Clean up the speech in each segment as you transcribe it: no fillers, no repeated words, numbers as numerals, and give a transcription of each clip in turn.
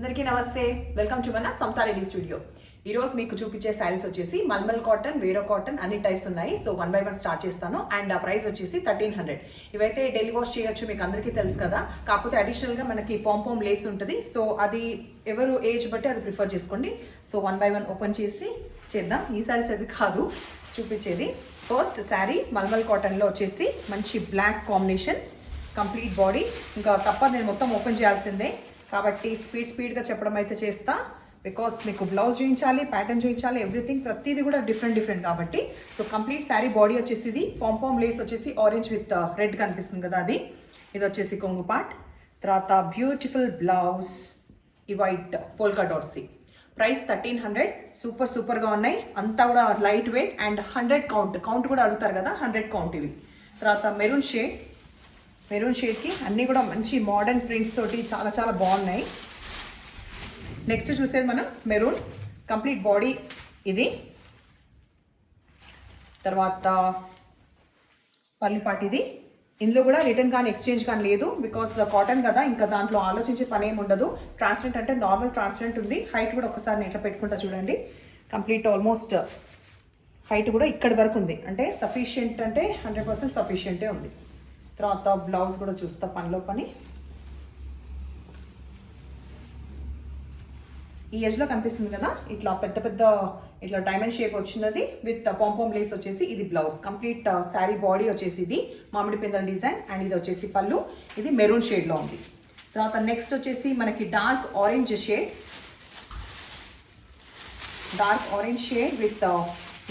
అందరికీ నమస్తే. Welcome to మన సమతా రెడ్డి స్టూడియో. ఈ రోజు మీకు చూపించే శారీస్ వచ్చేసి మల్మల్ కాటన్, వేరో కాటన్ అన్ని టైప్స్ ఉన్నాయి. సో 1 by 1 స్టార్ట్ చేస్తాను. అండ్ ఆ ప్రైస్ వచ్చేసి 1300. ఇవైతే డైలీ వాష్ చేయొచ్చు, మీకు అందరికీ తెలుసు కదా. కాకపోతే అడిషనల్గా మనకి పాంపామ్ లేస్ ఉంటుంది. సో అది ఎవరు ఏజ్ బట్టి అది ప్రిఫర్ చేసుకోండి. సో 1 by 1 ఓపెన్ చేసి చేద్దాం. ఈ శారీస్ అది కాదు చూపించేది. ఫస్ట్ శారీ మల్మల్ కాటన్లో వచ్చేసి మంచి బ్లాక్ కాంబినేషన్, కంప్లీట్ బాడీ. ఇంకా తప్ప నేను మొత్తం ఓపెన్ చేయాల్సిందే కాబట్టి స్పీడ్గా చెప్పడం అయితే చేస్తా. బికాస్ మీకు బ్లౌజ్ చూపించాలి, ప్యాటర్న్ చూపించాలి, ఎవ్రీథింగ్ ప్రతిదీ కూడా డిఫరెంట్ కాబట్టి. సో కంప్లీట్ శారీ బాడీ వచ్చేసి ఇది పాంపామ్ లేస్ వచ్చేసి ఆరెంజ్ విత్ రెడ్ కనిపిస్తుంది కదా అది. ఇది వచ్చేసి కొంగు పార్ట్. తర్వాత బ్యూటిఫుల్ బ్లౌజ్ ఈ వైట్ పోల్కా డాట్స్ది. ప్రైస్ 1300. సూపర్గా ఉన్నాయి. అంతా కూడా లైట్ వెయిట్ అండ్ 100 కౌంట్ కూడా అడుగుతారు కదా, 100 కౌంట్ ఇవి. తర్వాత మెరూన్ షేడ్కి అన్నీ కూడా మంచి మోడర్న్ ప్రింట్స్ తోటి చాలా బాగున్నాయి. నెక్స్ట్ చూసేది మనం మెరూన్ కంప్లీట్ బాడీ ఇది. తర్వాత పల్లిపాటి ఇది. ఇందులో కూడా రిటర్న్ కానీ ఎక్స్చేంజ్ కానీ లేదు, బికాస్ కాటన్ కదా, ఇంకా దాంట్లో ఆలోచించే పని ఏమి ఉండదు. ట్రాన్స్పరెంట్ అంటే నార్మల్ ట్రాన్స్పరెంట్ ఉంది. హైట్ కూడా ఒకసారి నేను ఇట్లా పెట్టుకుంటా చూడండి. కంప్లీట్ ఆల్మోస్ట్ హైట్ కూడా ఇక్కడి వరకు ఉంది, అంటే సఫిషియెంట్ అంటే 100% సఫిషియెంటే ఉంది. తర్వాత బ్లౌజ్ కూడా చూస్తా పనిలో పని. ఈ ఎజ్లో కనిపిస్తుంది కదా, ఇట్లా పెద్ద ఇట్లా డైమండ్ షేప్ వచ్చినది విత్ పాంపామ్ లేస్ వచ్చేసి ఇది బ్లౌజ్. కంప్లీట్ శారీ బాడీ వచ్చేసి ఇది మామిడి పిందల డిజైన్ అండ్ ఇది వచ్చేసి పళ్ళు. ఇది మెరూన్ షేడ్లో ఉంది. తర్వాత నెక్స్ట్ వచ్చేసి మనకి dark orange shade with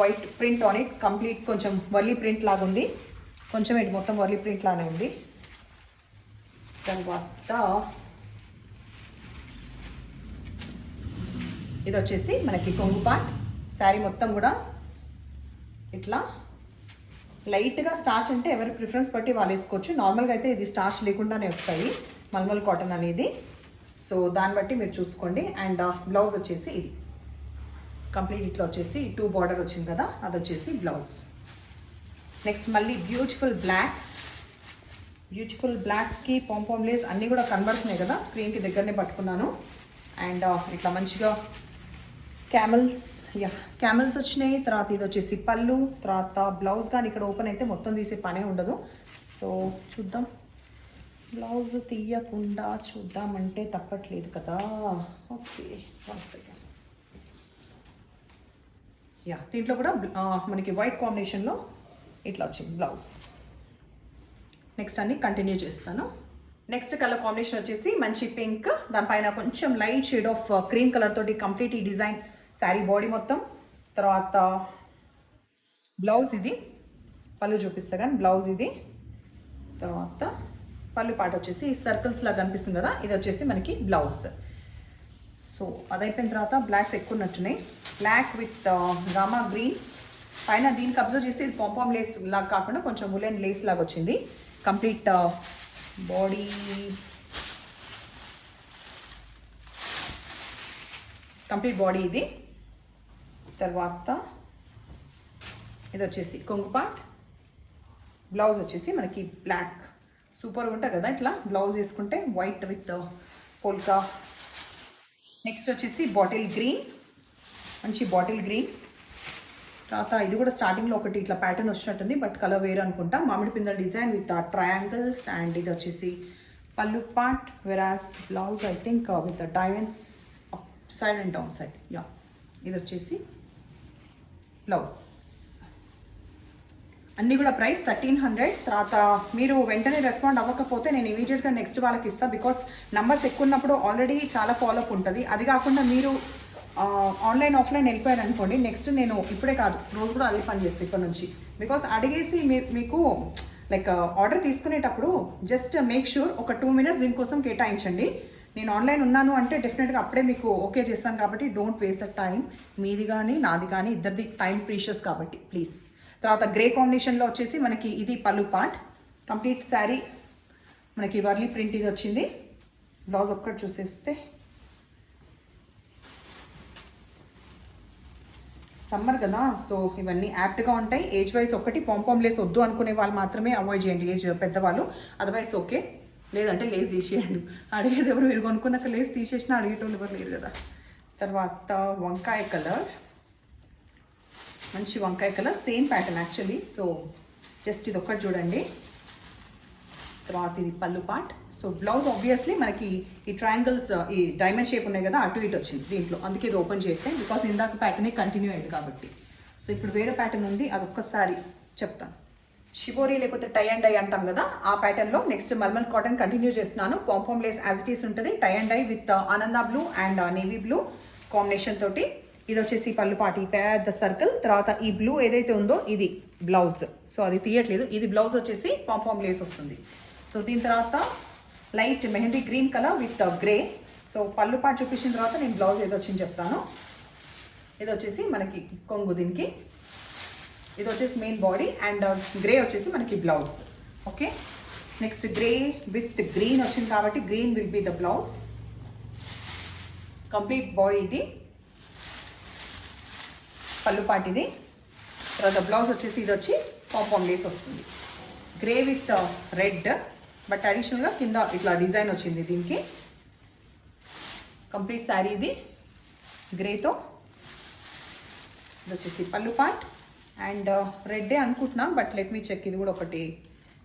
white print on it. Complete కొంచెం వర్లీ ప్రింట్ లాగా ఉంది, కొంచెం ఇటు మొత్తం వర్లీ ప్రింట్ లానే ఉంది. తర్వాత ఇది వచ్చేసి మనకి కొంగు పార్ట్. శారీ మొత్తం కూడా ఇట్లా లైట్గా స్టార్చ్ అంటే ఎవరి ప్రిఫరెన్స్ బట్టి వాళ్ళు వేసుకోవచ్చు. నార్మల్గా అయితే ఇది స్టార్చ్ లేకుండానే వస్తాయి మల్మల్ కాటన్ అనేది. సో దాన్ని బట్టి మీరు చూసుకోండి. అండ్ బ్లౌజ్ వచ్చేసి ఇది కంప్లీట్ ఇట్లా వచ్చేసి 2 బార్డర్ వచ్చింది కదా, అది వచ్చేసి బ్లౌజ్. నెక్స్ట్ మళ్ళీ బ్యూటిఫుల్ బ్లాక్కి పాంపామ్ లేస్ అన్నీ కూడా కనబడుతున్నాయి కదా, స్క్రీన్కి దగ్గరనే పట్టుకున్నాను. అండ్ ఇట్లా మంచిగా క్యామెల్స్ వచ్చినాయి. తర్వాత ఇది వచ్చేసి పళ్ళు. తర్వాత బ్లౌజ్ కానీ ఇక్కడ ఓపెన్ అయితే మొత్తం తీసే పనే ఉండదు. సో చూద్దాం, బ్లౌజ్ తీయకుండా చూద్దామంటే తప్పట్లేదు కదా. Okay, 1 second. దీంట్లో కూడా మనకి వైట్ కాంబినేషన్లో ఇట్లా వచ్చింది బ్లౌజ్. నెక్స్ట్ అన్ని కంటిన్యూ చేస్తాను. నెక్స్ట్ కలర్ కాంబినేషన్ వచ్చేసి మంచి పింక్, దానిపైన కొంచెం light shade of cream colour తోటి కంప్లీట్ ఈ డిజైన్ శారీ బాడీ మొత్తం. తర్వాత బ్లౌజ్ ఇది, పళ్ళు చూపిస్తా కానీ బ్లౌజ్ ఇది. తర్వాత పళ్ళు పాట వచ్చేసి సర్కిల్స్ లాగా కనిపిస్తుంది కదా, ఇది వచ్చేసి మనకి బ్లౌజ్. సో అదైపోయిన తర్వాత బ్లాక్స్ ఎక్కువ ఉన్నట్టున్నాయి. బ్లాక్ విత్ రామా గ్రీన్ పైన. దీనికి అబ్జర్వ్ చేసి ఇది పాంపామ్ లేస్ లాగా కాకుండా కొంచెం ఉలెన్ లేస్ లాగా వచ్చింది. కంప్లీట్ బాడీ ఇది. తర్వాత ఇది వచ్చేసి కొంగు పార్ట్. బ్లౌజ్ వచ్చేసి మనకి బ్లాక్. సూపర్గా ఉంటుంది కదా ఇట్లా బ్లౌజ్ వేసుకుంటే, వైట్ విత్ పోల్కా. నెక్స్ట్ వచ్చేసి మంచి బాటిల్ గ్రీన్. తర్వాత ఇది కూడా స్టార్టింగ్లో ఒకటి ఇట్లా ప్యాటర్న్ వచ్చినట్టుంది, బట్ కలర్ వేరు అనుకుంటా. మామిడి పిందల డిజైన్ విత్ ట్రయాంగిల్స్. అండ్ ఇది వచ్చేసి పళ్ళు part, వెరాస్ blouse I think with diamonds up side and down side. ఇది వచ్చేసి బ్లౌజ్. అన్నీ కూడా ప్రైస్ 1300. తర్వాత మీరు వెంటనే రెస్పాండ్ అవ్వకపోతే నేను ఇమీడియట్గా నెక్స్ట్ వాళ్ళకి ఇస్తాను, బికాస్ నంబర్స్ ఎక్కువ ఉన్నప్పుడు ఆల్రెడీ చాలా ఫాలోఅప్ ఉంటుంది. అది కాకుండా మీరు ఆన్లైన్ ఆఫ్లైన్ వెళ్ళిపోయారు అనుకోండి, నెక్స్ట్ నేను ఇప్పుడే కాదు రోజు కూడా అదే పని చేస్తాను ఇప్పటి నుంచి. బికాస్ అడిగేసి మీకు లైక్ ఆర్డర్ తీసుకునేటప్పుడు జస్ట్ మేక్ షూర్ ఒక 2 minutes దీనికోసం కేటాయించండి. నేను ఆన్లైన్ ఉన్నాను అంటే డెఫినెట్గా అప్పుడే మీకు ఓకే చేస్తాను. కాబట్టి డోంట్ వేస్ట్ అ టైం. మీది కానీ నాది కానీ ఇద్దరిది టైం ప్రీషియస్ కాబట్టి ప్లీజ్. తర్వాత గ్రే కాంబినేషన్లో వచ్చేసి మనకి ఇది పళ్ళు పార్ట్. కంప్లీట్ శారీ మనకి వర్లీ ప్రింట్ ఇది వచ్చింది. బ్లౌజ్ ఒక్కటి చూసేస్తే, సమ్మర్ కదా, సో ఇవన్నీ యాప్ట్గా ఉంటాయి. ఏజ్ వైజ్ ఒకటి పాంపామ్ లేస్ వద్దు అనుకునే వాళ్ళు మాత్రమే అవాయిడ్ చేయండి, ఏజ్ పెద్దవాళ్ళు. Otherwise okay. లేదంటే లేస్ తీసేయండి. అడిగేది ఎవరు, మీరు కొనుక్కున్నాక లేస్ తీసేసినా అడిగేటోళ్ళు ఎవరు లేరు కదా. తర్వాత వంకాయ కలర్, మంచి వంకాయ colour, same pattern actually. So just ఇది ఒక్కటి చూడండి. తర్వాత ఇది పళ్ళు పార్ట్. సో బ్లౌజ్ ఆబ్వియస్లీ మనకి ఈ ట్రయాంగిల్స్, ఈ డైమండ్ షేప్ ఉన్నాయి కదా, అటు ఇటు వచ్చింది దీంట్లో, అందుకే ఇది ఓపెన్ చేస్తే, బికాస్ ఇందాక ప్యాటర్నే కంటిన్యూ అయ్యింది కాబట్టి. సో ఇప్పుడు వేరే ప్యాటర్న్ ఉంది, అది ఒక్కసారి చెప్తాను. షిబోరి లేకపోతే టై అండ్ డై అంటాం కదా, ఆ ప్యాటర్న్లో నెక్స్ట్ మల్మల్ కాటన్ కంటిన్యూ చేస్తున్నాను. Pompom lace as it is ఉంటుంది. టై అండ్ డై విత్ ఆనంద blue and navy blue combination తోటి. ఇది వచ్చేసి పళ్ళు పాటి పెద్ద సర్కిల్. తర్వాత ఈ బ్లూ ఏదైతే ఉందో ఇది బ్లౌజ్, సో అది తీయట్లేదు. ఇది బ్లౌజ్ వచ్చేసి పాంపామ్ లేస్ వస్తుంది. సో దీని తర్వాత light mehndi green colour with grey. So పళ్ళు పాటు చూపించిన తర్వాత నేను బ్లౌజ్ ఏదో వచ్చింది చెప్తాను. ఇది వచ్చేసి మనకి కొంగు, దీనికి ఇది వచ్చేసి మెయిన్ బాడీ అండ్ గ్రే వచ్చేసి మనకి blouse. Okay, next grey with green వచ్చింది కాబట్టి green will be the blouse. Complete body ఇది, పళ్ళు పాటిది. తర్వాత బ్లౌజ్ వచ్చేసి ఇది వచ్చి పాంపామ్ లేస్ వస్తుంది. గ్రే విత్ రెడ్, బట్ అడిషనల్గా కింద ఇట్లా డిజైన్ వచ్చింది దీనికి. కంప్లీట్ శారీ ఇది గ్రేతో. ఇది వచ్చేసి పళ్ళు పార్ట్ అండ్ రెడ్డే అనుకుంటున్నా, బట్ లెట్ మీ చెక్. ఇది కూడా ఒకటి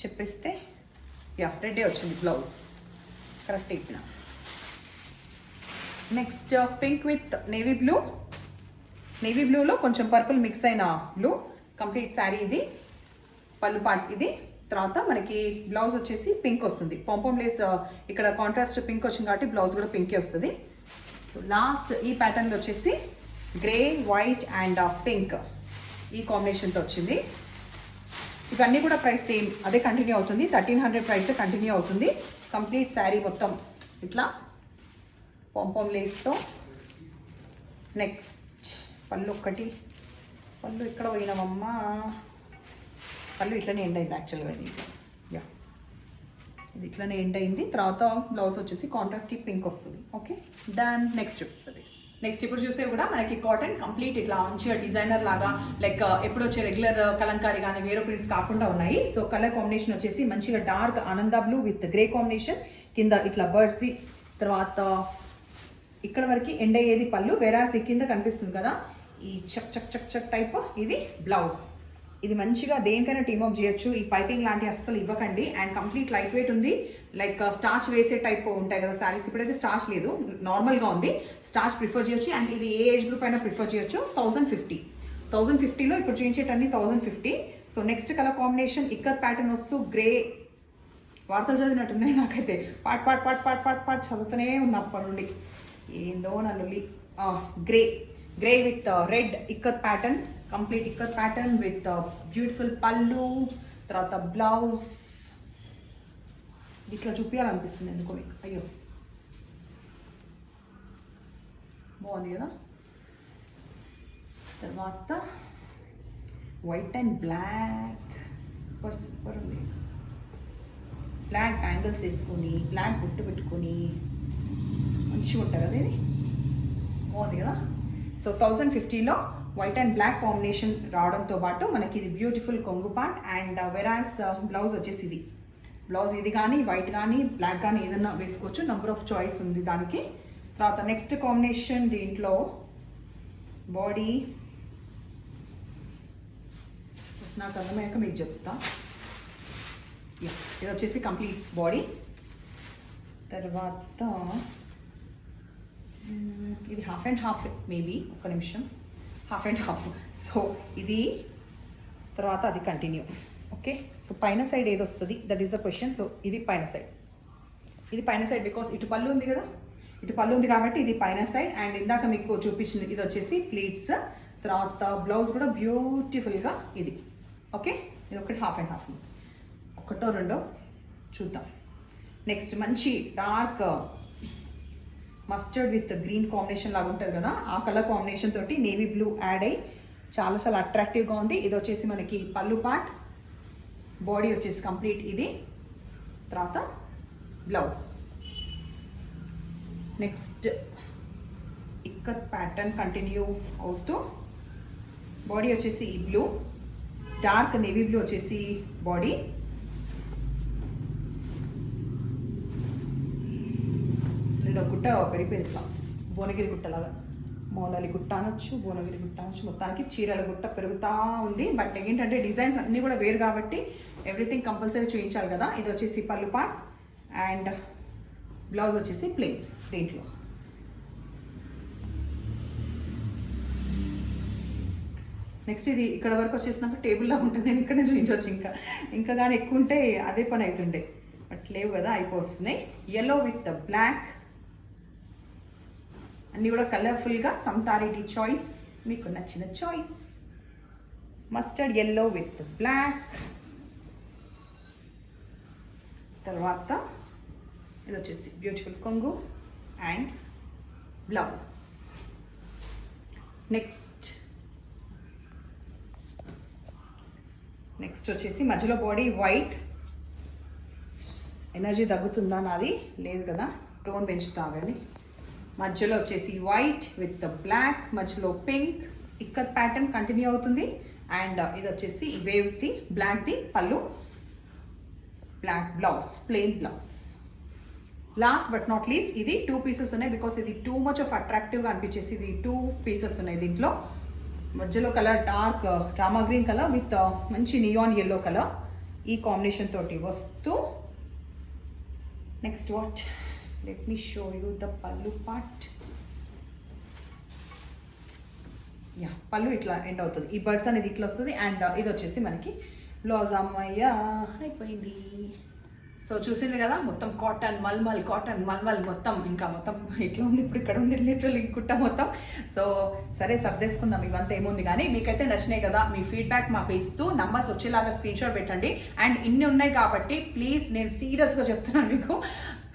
చెప్పేస్తే, యా రెడ్డే వచ్చింది బ్లౌజ్, కరెక్ట్ ఇప్పిన. Next pink with navy blue. నేవీ బ్లూలో కొంచెం పర్పుల్ మిక్స్ అయిన బ్లూ. కంప్లీట్ శారీ ఇది, పళ్ళు పార్ట్ ఇది. తర్వాత మనకి బ్లౌజ్ వచ్చేసి పింక్ వస్తుంది. పాంపామ్ లేస్ ఇక్కడ కాంట్రాస్ట్ పింక్ వచ్చింది కాబట్టి బ్లౌజ్ కూడా పింకే వస్తుంది. సో లాస్ట్ ఈ ప్యాటర్న్లో వచ్చేసి గ్రే, వైట్ అండ్ పింక్ ఈ కాంబినేషన్తో వచ్చింది. ఇవన్నీ కూడా ప్రైస్ సేమ్ అదే కంటిన్యూ అవుతుంది. 1300 ప్రైస్ కంటిన్యూ అవుతుంది. కంప్లీట్ శారీ మొత్తం ఇట్లా పాంపామ్ లేస్తో. నెక్స్ట్ పళ్ళు ఒక్కటి, పళ్ళు ఇక్కడ పోయినామమ్మా, పళ్ళు ఇట్లనే ఎండ్ అయింది యాక్చువల్గా. ఇది యా, ఇది ఇట్లనే ఎండ్ అయింది. తర్వాత బ్లౌజ్ వచ్చేసి కాంట్రాస్ట్ పింక్ వస్తుంది. Okay done. నెక్స్ట్ చూపిస్తుంది. నెక్స్ట్ ఇప్పుడు చూసే కూడా మనకి కాటన్ కంప్లీట్ ఇట్లా మంచిగా డిజైనర్ లాగా, లైక్ ఎప్పుడు వచ్చే రెగ్యులర్ కలంకారీ కానీ వేరే ప్రింట్స్ కాకుండా ఉన్నాయి. సో కలర్ కాంబినేషన్ వచ్చేసి మంచిగా డార్క్ ఆనంద బ్లూ విత్ గ్రే కాంబినేషన్. కింద ఇట్లా బర్డ్స్. తర్వాత ఇక్కడ వరకు ఎండ్ అయ్యేది పళ్ళు, వేరాసి కింద కనిపిస్తుంది కదా ఈ చక్ చక్ చక్ చక్ టైప్, ఇది బ్లౌజ్. ఇది మంచిగా దేనికైనా టీమ్ అప్ చేయొచ్చు. ఈ పైపింగ్ లాంటివి అస్సలు ఇవ్వకండి. అండ్ కంప్లీట్ లైట్ వెయిట్ ఉంది. లైక్ స్టార్చ్ వేసే టైప్ ఉంటాయి కదా శారీస్, ఇప్పుడైతే స్టార్చ్ లేదు, నార్మల్గా ఉంది. స్టార్చ్ ప్రిఫర్ చేయొచ్చు. అండ్ ఇది ఏ ఏజ్ గ్రూప్ అయినా ప్రిఫర్ చేయొచ్చు. 1050లో ఇప్పుడు చూపించేటన్ని 1050. So next colour combination ikat pattern వస్తూ గ్రే. వార్తలు చదివినట్టున్నాయి నాకైతే. పాట్ పాట్ పాట్ పాట్ పాట్ పాట్ చదువుతూనే ఉంది అప్పటి నుండి, ఏందో నల్లి. Grey with red ikat pattern, complete ikat pattern with beautiful పళ్ళు. తర్వాత బ్లౌజ్ ఇట్లా చూపించాలనిపిస్తుంది ఎందుకో మీకు. అయ్యో బాగుంది కదా. తర్వాత white and black, super super ఉంది. బ్లాక్ బ్యాంగిల్స్ వేసుకొని, బ్లాక్ బొట్టు పెట్టుకొని మంచిగా ఉంటుంది కదా, ఇది బాగుంది కదా. సో 1050లో వైట్ అండ్ బ్లాక్ కాంబినేషన్ రావడంతో పాటు మనకి ఇది బ్యూటిఫుల్ కొంగు పార్ట్. అండ్ వెరాస్ బ్లౌజ్ వచ్చేసి ఇది బ్లౌజ్. ఇది కానీ వైట్ కానీ బ్లాక్ కానీ ఏదన్నా వేసుకోవచ్చు, నెంబర్ ఆఫ్ చాయిస్ ఉంది దానికి. తర్వాత నెక్స్ట్ కాంబినేషన్ దీంట్లో బాడీ నాకు అర్థమయ్యాక మీకు చెప్తా. ఇది వచ్చేసి కంప్లీట్ బాడీ. తర్వాత ఇది హాఫ్ అండ్ హాఫ్, మేబీ ఒక నిమిషం, హాఫ్ అండ్ హాఫ్. సో ఇది తర్వాత అది కంటిన్యూ. ఓకే, సో పైన సైడ్ ఏది వస్తుంది, that is the question. So ఇది పైన సైడ్, ఇది పైన సైడ్ బికాస్ ఇటు పళ్ళు ఉంది కదా, ఇటు పళ్ళు ఉంది కాబట్టి ఇది పైన సైడ్. అండ్ ఇందాక మీకు చూపించింది ఇది వచ్చేసి ప్లీట్స్. తర్వాత బ్లౌజ్ కూడా బ్యూటిఫుల్గా ఇది. ఓకే, ఇది ఒకటి హాఫ్ అండ్ హాఫ్, ఒకటో రెండో చూద్దాం. నెక్స్ట్ మంచి dark mustard with green combination లాగా ఉంటుంది కదా, ఆ కలర్ కాంబినేషన్ తోటి నేవీ బ్లూ యాడ్ అయ్యి చాలా చాలా అట్రాక్టివ్గా ఉంది. ఇది వచ్చేసి మనకి పళ్ళు పార్ట్, బాడీ వచ్చేసి కంప్లీట్ ఇది. తర్వాత blouse. Next ikat pattern continue అవుతూ బాడీ వచ్చేసి ఈ బ్లూ, డార్క్ నేవీ బ్లూ వచ్చేసి బాడీ. గుట్ట పెరిగిపోయింది ఇట్లా భువనగిరి గుట్టలాగా. మౌనలి గుట్ట అనొచ్చు, భువనగిరి గుట్ట అనొచ్చు. మొత్తానికి చీరల గుట్ట పెరుగుతూ ఉంది. బట్ ఏంటంటే డిజైన్స్ అన్నీ కూడా వేరు కాబట్టి ఎవ్రీథింగ్ కంపల్సరీ చూపించాలి కదా. ఇది వచ్చేసి పళ్ళు పార్ట్ అండ్ బ్లౌజ్ వచ్చేసి ప్లెయిన్. దీంట్లో నెక్స్ట్ ఇది ఇక్కడ వరకు వచ్చేసినాక టేబుల్లా ఉంటుంది. నేను ఇక్కడనే చూపించవచ్చు. ఇంకా కానీ ఎక్కువ ఉంటే అదే పని అవుతుండే, బట్ లేవు కదా, అయిపోతున్నాయి. ఎల్లో విత్ బ్లాక్ అన్నీ కూడా కలర్ఫుల్గా. సంతారెడ్డి చాయిస్, మీకు నచ్చిన choice. Mustard yellow with black. తర్వాత ఇది వచ్చేసి బ్యూటిఫుల్ కొంగు అండ్ బ్లౌజ్. నెక్స్ట్ వచ్చేసి మధ్యలో బాడీ వైట్. ఎనర్జీ తగ్గుతుందా నాది? లేదు కదా, టోన్ పెంచుతాగండి. మధ్యలో వచ్చేసి వైట్ విత్ బ్లాక్, మధ్యలో పింక్. ఇక్కత్ ప్యాటర్న్ కంటిన్యూ అవుతుంది. అండ్ ఇది వచ్చేసి వేవ్స్ది బ్లాక్ది పళ్ళు, black blouse, plain blouse. Last but not least ఇది 2 పీసెస్ ఉన్నాయి. బికాస్ ఇది టూ మచ్ ఆఫ్ అట్రాక్టివ్గా అనిపించేసి ఇది 2 పీసెస్ ఉన్నాయి దీంట్లో. మధ్యలో colour dark Rama green colour with మంచి నియాన్ ఎల్లో కలర్, ఈ కాంబినేషన్ తోటి వస్తూ. Next what, let me show you the పళ్ళు పార్ట్. యా, పళ్ళు ఇట్లా ఎండ్ అవుతుంది. ఈ బర్డ్స్ అనేది ఇట్లా వస్తుంది. అండ్ ఇది వచ్చేసి మనకి బ్లౌజ్. అమ్మయ్యా అయిపోయింది. సో చూసింది కదా, మొత్తం కాటన్ మల్మల్ మొత్తం. ఇంకా మొత్తం ఇట్లా ఉంది. ఇప్పుడు ఇక్కడ ఉంది లిటరల్ కుట్ట మొత్తం. సో సరే సర్దేసుకుందాం. ఇవంతా ఏముంది కానీ మీకైతే నచ్చినాయి కదా. మీ ఫీడ్బ్యాక్ మాకు ఇస్తూ నంబర్స్ వచ్చేలాగా స్క్రీన్ షాట్ పెట్టండి. అండ్ ఇన్ని ఉన్నాయి కాబట్టి ప్లీజ్, నేను సీరియస్గా చెప్తున్నాను, మీకు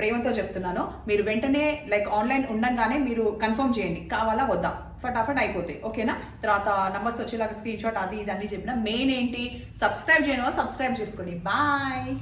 ప్రేమతో చెప్తున్నాను. మీరు వెంటనే లైక్ ఆన్లైన్ ఉండగానే మీరు కన్ఫర్మ్ చేయండి, కావాలా వద్దా, ఫటాఫట్ అయిపోతాయి. ఓకేనా? తర్వాత నంబర్స్ వచ్చేలాగా స్క్రీన్ షాట్ అది ఇది అన్నీ చెప్పిన. మెయిన్ ఏంటి, సబ్స్క్రైబ్ చేయడం, సబ్స్క్రైబ్ చేసుకోండి. బాయ్.